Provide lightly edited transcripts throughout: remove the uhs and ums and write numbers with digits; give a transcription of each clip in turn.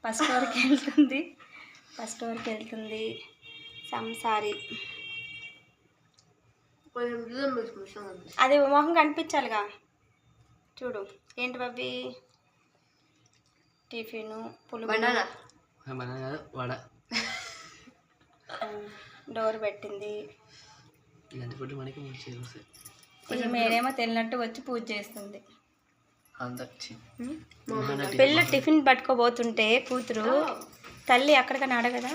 First వరకు వెళ్తుంది. సంసారి అది మొహం కనిపించాలిగా. చూడు ఏంటి బాబీ, టిఫిను పులుగు వడ డోర్ పెట్టింది. మేమేమో తెలినట్టు వచ్చి పూజ చేస్తుంది. పిల్ల టిఫిన్ పట్టుకోబోతుంటే కూతురు తల్లి అక్కడికన్నా అడగదా.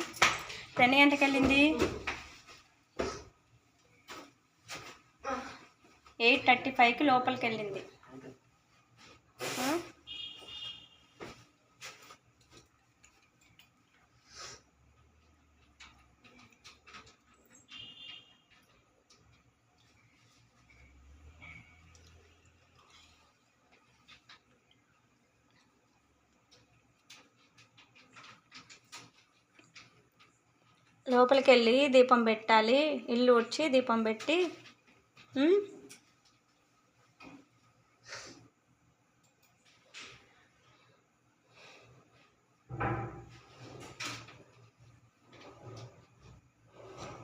ఎన్ని గంటకి వెళ్ళింది? 8:35కి లోపలికి వెళ్ళింది. లోపలికి వెళ్ళి దీపం పెట్టాలి. ఇల్లు ఉడ్చి దీపం పెట్టి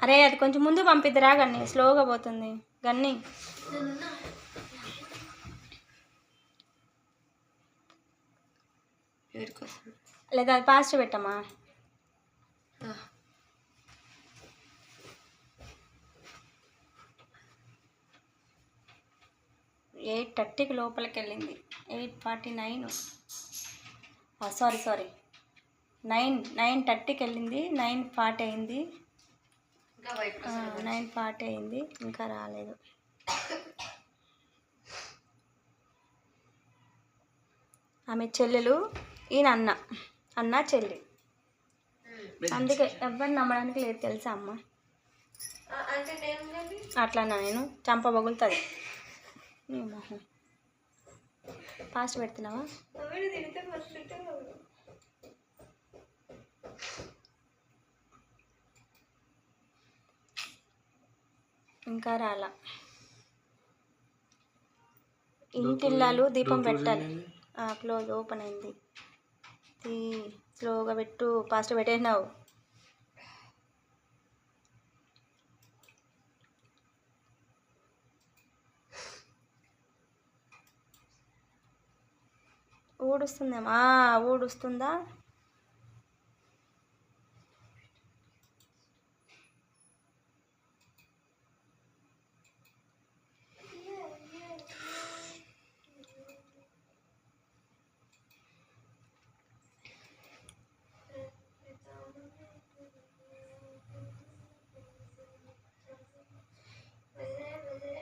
అరే అది కొంచెం ముందు పంపిద్దిరా గన్ని, స్లోగా పోతుంది గన్ని. లేదా అది ఫాస్ట్ పెట్టమ్మా. 8:30కి లోపలికి వెళ్ళింది. 8:49 సారీ 9:30కి వెళ్ళింది. 9:40 అయింది. 9:40 అయింది, ఇంకా రాలేదు. ఆమె చెల్లెలు, ఈయన అన్న చెల్లి. అందుకే ఎవరిని నమ్మడానికి లేదు తెలుసా అమ్మ. అట్లన్నా నేను చంప పగులుతుంది. ఫాస్ట్ పెడుతున్నావా? ఇంకా రాలా. ఇంటిల్లాలు దీపం పెట్టాలి. క్లోజ్ ఓపెన్ అయింది. స్లోగా పెట్టు, ఫాస్ట్ పెట్టేసినావు. ఊడుస్తుందేమా? ఊడుస్తుందా?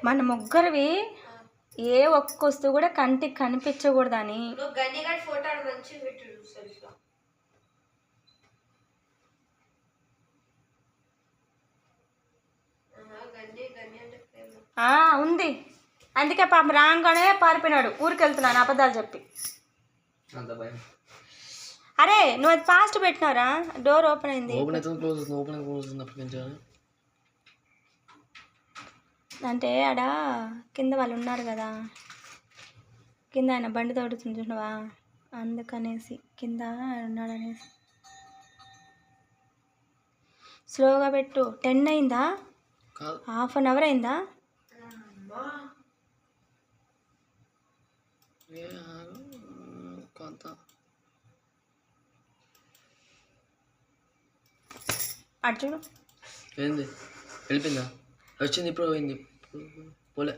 మన ముగ్గురివి ఏ ఒక్క వస్తువు కూడా కంటికి కనిపించకూడదని. ఉంది, అందుకే పాప రాగానే పారిపోయినాడు. ఊరికి వెళ్తున్నాను అబద్ధాలు చెప్పి. అరే నువ్వు అది ఫాస్ట్ పెట్టినారా? డోర్ ఓపెన్ అయింది. అంటే ఆడ కింద వాళ్ళు ఉన్నారు కదా, కింద ఆయన బండి తోడుతుంది చూసినవా, అందుకనేసి కింద ఉన్నాడనేసి. స్లోగా పెట్టు. 10 అయిందా? హాఫ్ అన్ అవర్ అయిందా? అటు చూడు. ఏంది వెళ్ళిపోయిందా? వచ్చింది ఇప్పుడు పోయింది. పోలే.